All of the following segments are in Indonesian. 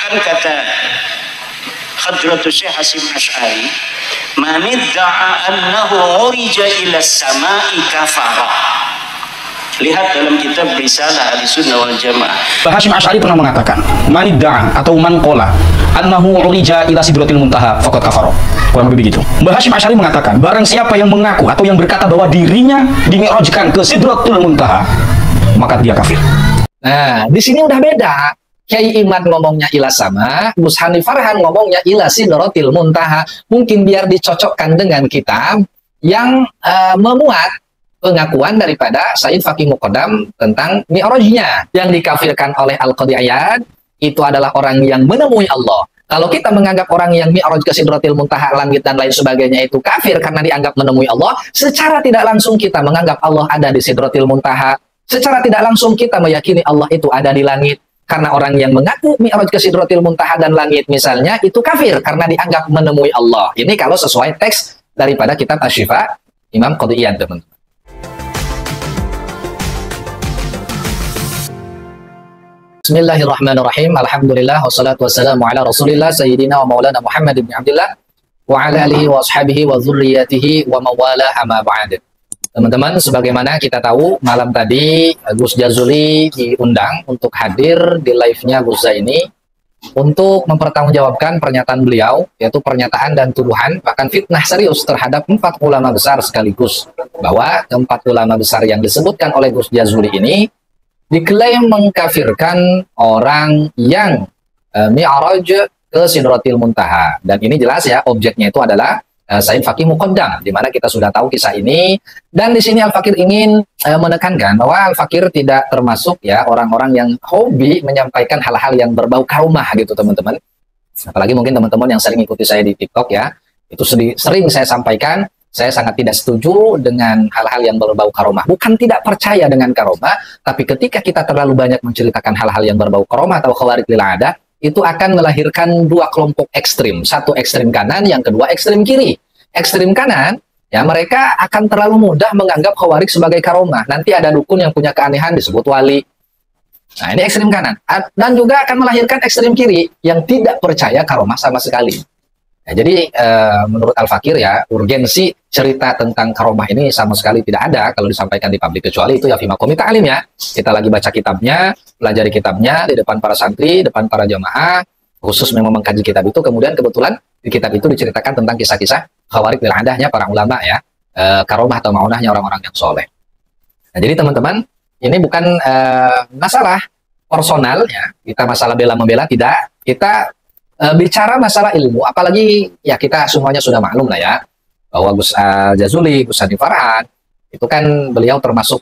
Bahkan kata Hadratus Syekh Hasyim Asy'ari, man idda'a annahu urija ila samai kafara. Lihat dalam kitab Risalah Ahlussunnah wal Jamaah. Hasyim Asy'ari pernah mengatakan, man idda'a atau man qala annahu urija ila sidratil muntaha faqad kafara. Kurang lebih begitu. Mbah Hasyim Asy'ari mengatakan, barang siapa yang mengaku atau yang berkata bahwa dirinya dimi'rajkan ke sidratul muntaha, maka dia kafir. Nah, di sini udah beda. Kiai Imad ngomongnya ila sama, Gus Hanif Farhan ngomongnya ila sidratil muntaha. Mungkin biar dicocokkan dengan kitab yang memuat pengakuan daripada Said Faqih Muqaddam tentang mi'rajnya. Yang dikafirkan oleh Al-Qadhi Iyad itu adalah orang yang menemui Allah. Kalau kita menganggap orang yang mi'raj ke sidratil muntaha, langit dan lain sebagainya itu kafir karena dianggap menemui Allah, secara tidak langsung kita menganggap Allah ada di sidratil muntaha. Secara tidak langsung kita meyakini Allah itu ada di langit. Karena orang yang mengaku mi'raj ke sidratil muntaha dan langit misalnya itu kafir karena dianggap menemui Allah. Ini kalau sesuai teks daripada kitab Asy-Syifa Imam Qadhi Iyad, teman-teman. Bismillahirrahmanirrahim. Alhamdulillah wassalatu wassalamu ala Rasulillah sayyidina wa maulana Muhammad ibn Abdullah wa ala alihi wa ashabihi wa dzurriyyatihi wa mawala amma ba'd. Teman-teman, sebagaimana kita tahu malam tadi Gus Jazuli diundang untuk hadir di live-nya Gus Zaini untuk mempertanggungjawabkan pernyataan beliau, yaitu pernyataan dan tuduhan bahkan fitnah serius terhadap 4 ulama besar sekaligus, bahwa 4 ulama besar yang disebutkan oleh Gus Jazuli ini diklaim mengkafirkan orang yang mi'raj ke sidratil muntaha. Dan ini jelas ya, objeknya itu adalah Said Faqih Muqaddam, di mana kita sudah tahu kisah ini. Dan di sini Al-Fakir ingin menekankan bahwa Al-Fakir tidak termasuk ya orang-orang yang hobi menyampaikan hal-hal yang berbau karomah gitu, teman-teman. Apalagi mungkin teman-teman yang sering ikuti saya di TikTok ya, itu sering saya sampaikan, saya sangat tidak setuju dengan hal-hal yang berbau karomah. Bukan tidak percaya dengan karomah, tapi ketika kita terlalu banyak menceritakan hal-hal yang berbau karomah atau khawarij lil adah, itu akan melahirkan 2 kelompok ekstrim. Satu ekstrim kanan, yang kedua ekstrim kiri. Ekstrim kanan, ya mereka akan terlalu mudah menganggap khawarij sebagai karomah. Nanti ada dukun yang punya keanehan disebut wali. Nah, ini ekstrim kanan. Dan juga akan melahirkan ekstrim kiri yang tidak percaya karomah sama sekali. Ya, jadi menurut Al-Fakir ya, urgensi cerita tentang karomah ini sama sekali tidak ada kalau disampaikan di publik, kecuali itu ya fi maqami ta'lim ya. Kita lagi baca kitabnya, pelajari kitabnya di depan para santri, depan para jamaah, khusus memang mengkaji kitab itu. Kemudian kebetulan di kitab itu diceritakan tentang kisah-kisah khawarij lil adahnya para ulama ya, karomah atau maunahnya orang-orang yang soleh. Nah, jadi teman-teman, ini bukan masalah personal ya, kita masalah bela-membela, tidak. Kita bicara masalah ilmu, apalagi ya kita semuanya sudah maklum lah ya, bahwa Gus Jazuli, Gus Hanif Farhan, itu kan beliau termasuk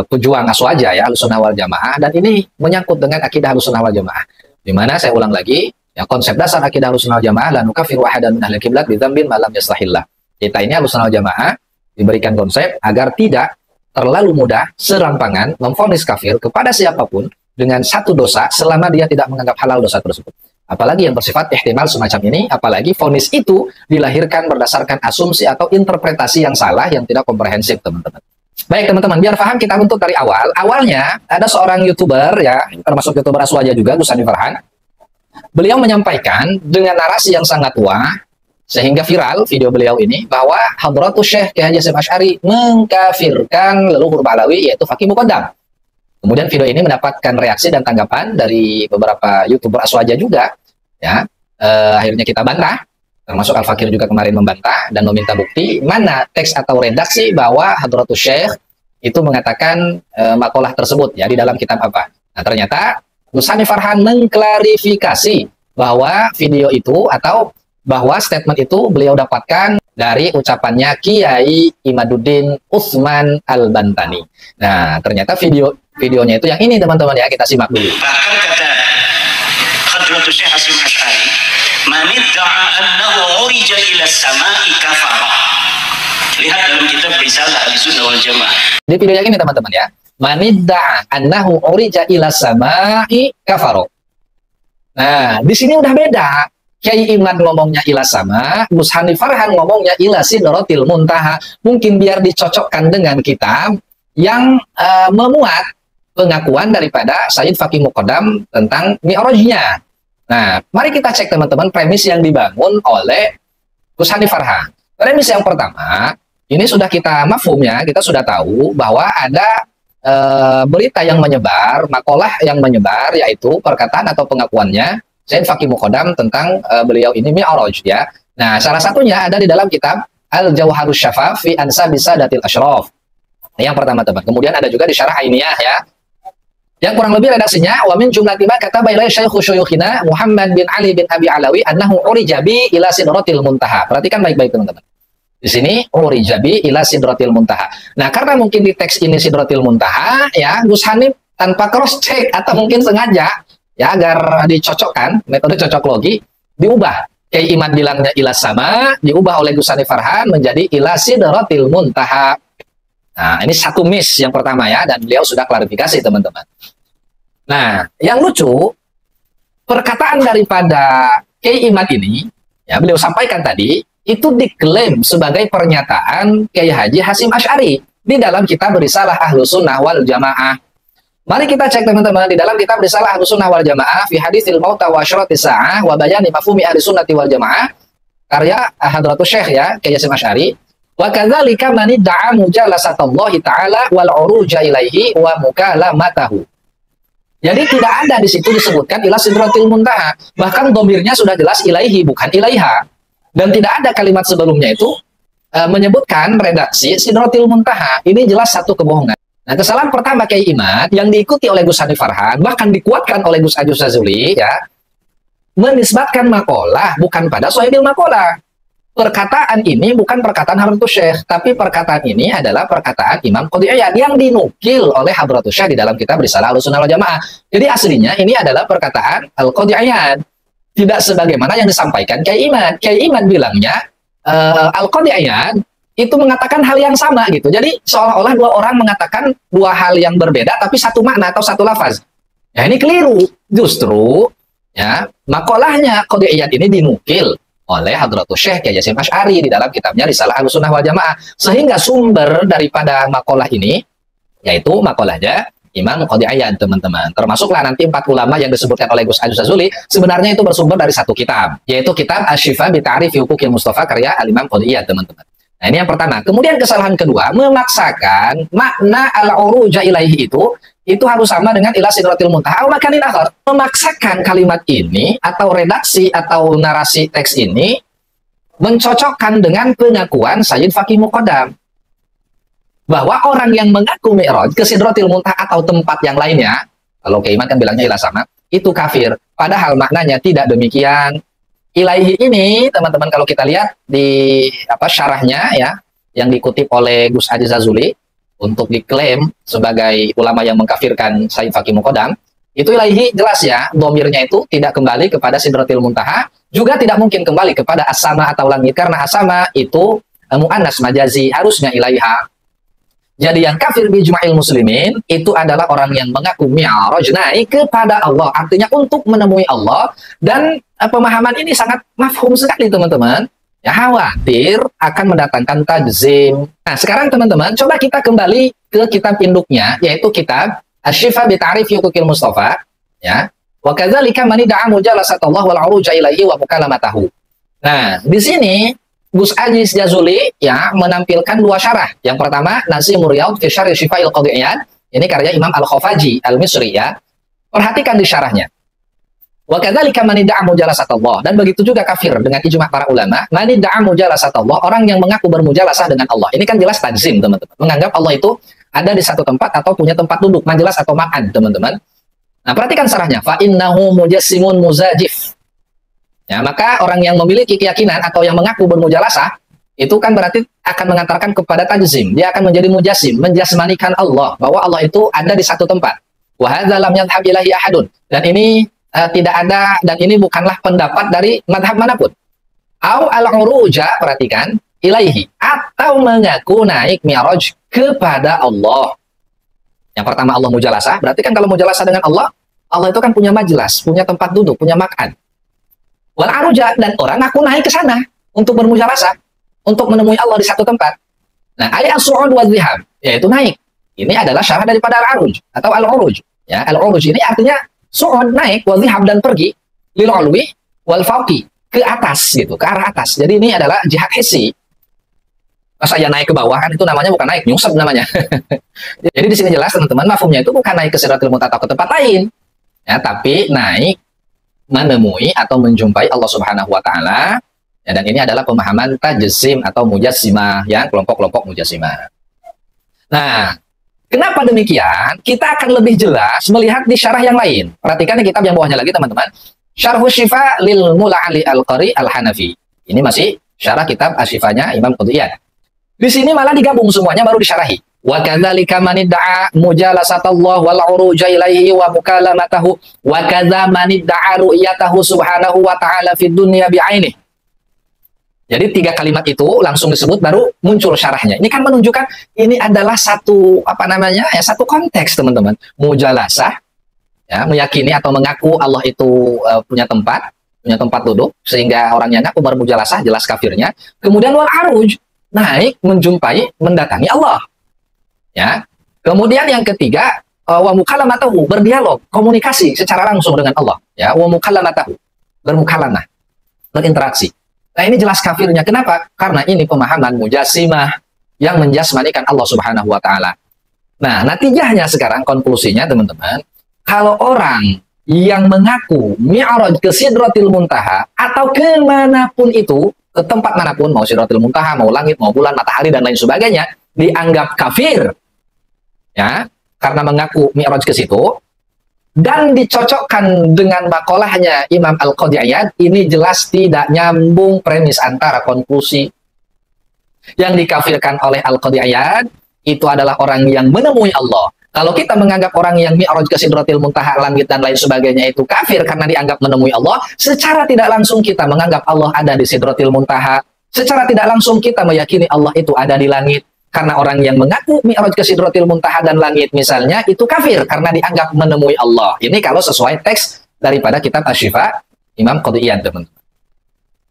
pejuang aswaja ya, Ahlussunnah wal Jamaah, dan ini menyangkut dengan akidah Ahlussunnah wal Jamaah. Dimana saya ulang lagi, ya konsep dasar akidah Ahlussunnah wal Jamaah, la nukafiru ahadan min ahli qiblat bi dzambin ma lam yaslahillah. Kita ini Ahlussunnah wal Jamaah diberikan konsep agar tidak terlalu mudah serampangan memvonis kafir kepada siapapun dengan satu dosa selama dia tidak menganggap halal dosa tersebut. Apalagi yang bersifat ihtimal semacam ini, apalagi vonis itu dilahirkan berdasarkan asumsi atau interpretasi yang salah, yang tidak komprehensif, teman-teman. Baik, teman-teman, biar paham kita untuk dari awal. Awalnya, ada seorang YouTuber, ya, termasuk YouTuber aswaja juga, Gus Hanif Farhan. Beliau menyampaikan dengan narasi yang sangat tua, sehingga viral video beliau ini, bahwa Hadratus Syekh Kiai Hasyim Asy'ari mengkafirkan leluhur Ba'alawi, yaitu Faqih Muqaddam. Kemudian video ini mendapatkan reaksi dan tanggapan dari beberapa YouTuber aswaja juga, ya. Akhirnya kita bantah, termasuk Al-Fakir juga kemarin membantah dan meminta bukti mana teks atau redaksi bahwa Hadratus Syekh itu mengatakan makalah tersebut ya di dalam kitab apa. Nah, ternyata Gus Hanif Farhan mengklarifikasi bahwa video itu atau bahwa statement itu beliau dapatkan dari ucapannya Kiai Imaduddin Utsman Al-Bantani. Nah, ternyata videonya itu yang ini, teman-teman ya, kita simak dulu. Bahkan kata Hadratus Syekh Hasyim Asy'ari, man idda'a annahu urija ila samai kafara. Lihat dalam kitab Risalah Ahlussunnah wal Jamaah. Di video yang ini, teman-teman ya, man idda'a annahu urija ila samai kafara. Nah, di sini udah beda. Kiai Imad ngomongnya ila sama, Gus Hanif Farhan ngomongnya ila sidratil muntaha. Mungkin biar dicocokkan dengan kitab yang memuat pengakuan daripada Said Faqih Muqaddam tentang mi'rajnya. Nah, mari kita cek teman-teman premis yang dibangun oleh Gus Hanif Farhan. Premis yang pertama, ini sudah kita mafhumnya, kita sudah tahu bahwa ada berita yang menyebar, makalah yang menyebar, yaitu perkataan atau pengakuannya Sayyid Faqih Muqaddam tentang beliau ini Mi'raj ya. Nah, salah satunya ada di dalam kitab Al-Jawharus Syafaf fi Ansabi Sadatil Asyraf. Yang pertama teman. Kemudian ada juga di Syarah Ainiyah ya. Yang kurang lebih redaksinya wa min jumlati ma kataba ilai syaikhu syuyukhina Muhammad bin Ali bin Abi Alawi annahu urijabi ila sidratil muntaha. Perhatikan baik-baik teman-teman. Di sini urijabi ila sidratil muntaha. Nah, karena mungkin di teks ini sidratil muntaha ya, Gus Hanif tanpa cross check atau mungkin sengaja ya agar dicocokkan metode cocok logi diubah. Kiai Imad bilangnya ila sama, diubah oleh Gus Hanif Farhan menjadi ila sidratil muntaha. Nah, ini satu miss yang pertama ya, dan beliau sudah klarifikasi teman-teman. Nah, yang lucu perkataan daripada Kiai Imad ini ya, beliau sampaikan tadi itu diklaim sebagai pernyataan Kiai Haji Hasyim Asy'ari di dalam kitab Risalah Ahlus Sunnah wal Jamaah. Mari kita cek teman-teman di dalam kitab Risalah Ahlus Sunnah wal Jamaah fi haditsil mauta wa asyratis sa'ah wa bayani mafhumi ahli sunnati wal jamaah karya Hadratus Syekh ya Kiai Hasyim Asy'ari. Wa kadzalika man idda'a mujalasatallahi ta'ala wal uruja ilaihi wa mukalamatahu. Jadi tidak ada di situ disebutkan ila sidratil muntaha, bahkan dhamirnya sudah jelas ilaihi bukan ilaiha. Dan tidak ada kalimat sebelumnya itu menyebutkan redaksi sidratil muntaha. Ini jelas satu kebohongan. Nah, kesalahan pertama Kiai Imad yang diikuti oleh Gus Hanif Farhan, bahkan dikuatkan oleh Gus Ajuz Sazuli ya, menisbatkan makalah bukan pada sahibil makalah. Perkataan ini bukan perkataan Hadratus Syekh, tapi perkataan ini adalah perkataan Imam Qadhi Iyad yang dinukil oleh Hadratus Syekh di dalam kitab Risalah Ahlus Sunnah wal Jamaah. Jadi aslinya ini adalah perkataan Al-Qadhi Iyad. Tidak sebagaimana yang disampaikan Kiai Imad. Kiai Imad bilangnya Al-Qadhi Iyad itu mengatakan hal yang sama gitu. Jadi seolah-olah dua orang mengatakan dua hal yang berbeda tapi satu makna atau satu lafaz. Ya ini keliru. Justru ya makolahnya Qadhi Iyad ini dinukil oleh Hadratus Syekh Kiai Hasyim Asy'ari di dalam kitabnya Risalah Ahlus Sunnah wal Jamaah. Sehingga sumber daripada makalah ini yaitu makalahnya Imam Qadhi Iyad teman-teman. Termasuklah nanti 4 ulama yang disebutkan oleh Gus Ajuz Sazuli sebenarnya itu bersumber dari satu kitab, yaitu kitab Asy-Syifa bi Ta'rifi Huquqil Mustafa karya Al-Imam Qadhi Iyad teman-teman. Nah, ini yang pertama. Kemudian kesalahan kedua, memaksakan makna al-uruja ilaihi itu harus sama dengan ila sidratil muntaha au makanin akhar. Memaksakan kalimat ini atau redaksi atau narasi teks ini mencocokkan dengan pengakuan Sayyid Faqih Muqaddam bahwa orang yang mengaku Mi'raj ke Sidratil Muntaha atau tempat yang lainnya, kalau Kiai Imad kan bilangnya ila sama, itu kafir. Padahal maknanya tidak demikian. Ilaihi ini, teman-teman kalau kita lihat di syarahnya ya, yang dikutip oleh Gus Ajuz Sazuli untuk diklaim sebagai ulama yang mengkafirkan Sayyid Faqih Muqaddam, itu ilaihi jelas ya, dhamirnya itu tidak kembali kepada Sidratil Muntaha, juga tidak mungkin kembali kepada as-sama atau langit karena as-sama itu muannas majazi, harusnya ilaiha. Jadi yang kafir bi ijma'il muslimin itu adalah orang yang mengaku mi'raj naik kepada Allah, artinya untuk menemui Allah, dan pemahaman ini sangat mafhum sekali teman-teman. Ya, khawatir akan mendatangkan tajzim. Nah, sekarang teman-teman coba kita kembali ke kitab induknya, yaitu kitab Asy-Syifa bi Ta'rifi Huquqil Mustafa ya. Wa kadzalika man da'a mujalasatallahi wal 'uruja ilaihi wa mukalamatahu. Nah, di sini Gus Ajuz Sazuli ya menampilkan 2 syarah. Yang pertama Nazimur Riyadh fi Syarh Syifa'il Qadhi Iyad. Ini karya Imam Al-Khafaji Al-Misri ya. Perhatikan di syarahnya. Wa kadzalika man da'a mujalasatallahi, dan begitu juga kafir dengan ijma' para ulama, man da'a mujalasatallahi, orang yang mengaku bermujalasah dengan Allah. Ini kan jelas tajzim, teman-teman. Menganggap Allah itu ada di satu tempat atau punya tempat duduk, majelas atau makan, teman-teman. Nah, perhatikan syarahnya. Fa innahu mujassimun muzajif. Ya, maka orang yang memiliki keyakinan atau yang mengaku bermujalasah itu kan berarti akan mengantarkan kepada tajzim. Dia akan menjadi mujassim, menjasmanikan Allah, bahwa Allah itu ada di satu tempat. Wa hadza lam yadhhab ilahi ahadun. Dan ini tidak ada, dan ini bukanlah pendapat dari madhab manapun. Au al-uruja, perhatikan, ilaihi, atau mengaku naik mi'raj kepada Allah. Yang pertama Allah mujalasah, berarti kan kalau mujalasah dengan Allah, Allah itu kan punya majelis, punya tempat duduk, punya makan. Wal aruja, dan orang aku naik ke sana untuk bermujalasah, untuk menemui Allah di satu tempat. Nah, ayat as-su'ud wa dhihab, yaitu naik. Ini adalah syarah daripada al-aruj atau al-uruj. Ya, al-uruj ini artinya su'ud, naik, wa dhihab, dan pergi. lil ulwi wal fauqi, ke atas gitu, ke arah atas. Jadi ini adalah jihad hissi. Masa ya naik ke bawah, kan itu namanya bukan naik, nyungsep namanya. Jadi di sini jelas teman-teman, mafhumnya itu bukan naik ke Sidratil Muntaha atau ke tempat lain, ya, tapi naik menemui atau menjumpai Allah Subhanahu wa taala. Ya, dan ini adalah pemahaman tajsim atau mujassimah, ya, kelompok-kelompok mujassimah. Nah, kenapa demikian? Kita akan lebih jelas melihat di syarah yang lain. Perhatikan di kitab yang bawahnya lagi teman-teman. Syarhus Syifa lil Mula'ali Al-Qari Al-Hanafi. Ini masih syarah kitab Asy-Syifanya Imam Qadhi Iyad. Di sini malah digabung semuanya baru disyarahi. Wa kadzalika man idda'a mujalasatallahi wal 'uruja ilaihi wa mukalamatahu wa kadza man idda'a ru'yatahu subhanahu wa ta'ala fid dunya bi'ainihi. Jadi 3 kalimat itu langsung disebut baru muncul syarahnya. Ini kan menunjukkan ini adalah satu satu konteks teman-teman. Mujalasah, ya, meyakini atau mengaku Allah itu punya tempat duduk sehingga orang yang ngaku bermujalasah jelas kafirnya. Kemudian wal 'aruj, naik menjumpai mendatangi Allah, ya. Kemudian yang ketiga wa mukalamatahu, berdialog, komunikasi secara langsung dengan Allah, ya. Wa mukalamatahu, bermukalamah, berinteraksi. Nah, ini jelas kafirnya. Kenapa? Karena ini pemahaman mujassimah yang menjasmanikan Allah Subhanahu wa taala. Nah, natijahnya sekarang konklusinya teman-teman, kalau orang yang mengaku mi'raj ke Sidratil Muntaha atau kemanapun itu, ke tempat manapun, mau Sidratil Muntaha, mau langit, mau bulan, matahari, dan lain sebagainya, dianggap kafir, ya, karena mengaku mi'raj ke situ, dan dicocokkan dengan makolahnya Imam Al-Qadhi Iyad, ini jelas tidak nyambung premis antara konklusi. Yang dikafirkan oleh Al-Qadhi Iyad, itu adalah orang yang menemui Allah. Kalau kita menganggap orang yang mi'raj ke Sidratil Muntaha, langit, dan lain sebagainya itu kafir karena dianggap menemui Allah, secara tidak langsung kita menganggap Allah ada di Sidratil Muntaha. Secara tidak langsung kita meyakini Allah itu ada di langit. Karena orang yang mengaku mi'raj ke Sidratil Muntaha dan langit misalnya, itu kafir karena dianggap menemui Allah. Ini kalau sesuai teks daripada kitab Asy-Syifa Imam Qadhi Iyad, teman-teman.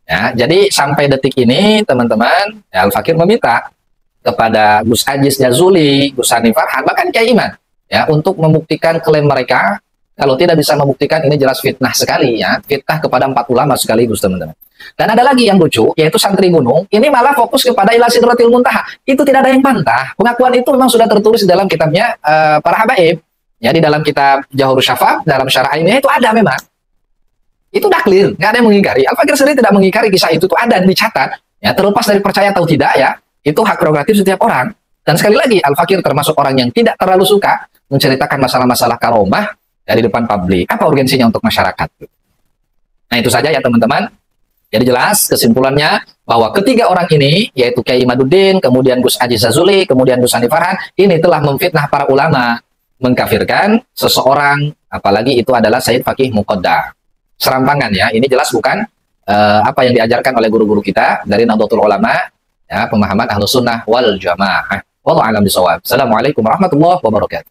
Ya, jadi sampai detik ini, teman-teman, ya, Al-Fakir meminta kepada Gus Aziz Jazuli, Gus Hanif Farhan, bahkan Kiai Iman, ya, untuk membuktikan klaim mereka. Kalau tidak bisa membuktikan, ini jelas fitnah sekali, ya, fitnah kepada 4 ulama sekaligus, teman-teman. Dan ada lagi yang lucu, yaitu santri gunung, ini malah fokus kepada ila Sidratil Muntaha. Itu tidak ada yang bantah. Pengakuan itu memang sudah tertulis di dalam kitabnya para habaib, ya, di dalam kitab Jawharus Syafaq, dalam syarah ini itu ada memang. Itu udah clear, nggak ada yang mengingkari. Al-Fakir sendiri tidak mengingkari kisah itu ada dicatat, ya, terlepas dari percaya atau tidak, ya. Itu hak prerogatif setiap orang. Dan sekali lagi, Al-Fakir termasuk orang yang tidak terlalu suka menceritakan masalah-masalah karomah dari depan publik. Apa urgensinya untuk masyarakat? Nah, itu saja ya teman-teman. Jadi jelas kesimpulannya bahwa ketiga orang ini, yaitu Kiai Imaduddin, kemudian Gus Aziz Jazuli, kemudian Gus Hanif Farhan, ini telah memfitnah para ulama, mengkafirkan seseorang, apalagi itu adalah Sayyid Faqih Muqaddam. Serampangan, ya, ini jelas bukan apa yang diajarkan oleh guru-guru kita dari Nahdlatul Ulama, ya, pemahaman Ahlus Sunnah wal Jamaah. Wallahu a'lam bishawab. Assalamualaikum warahmatullahi wabarakatuh.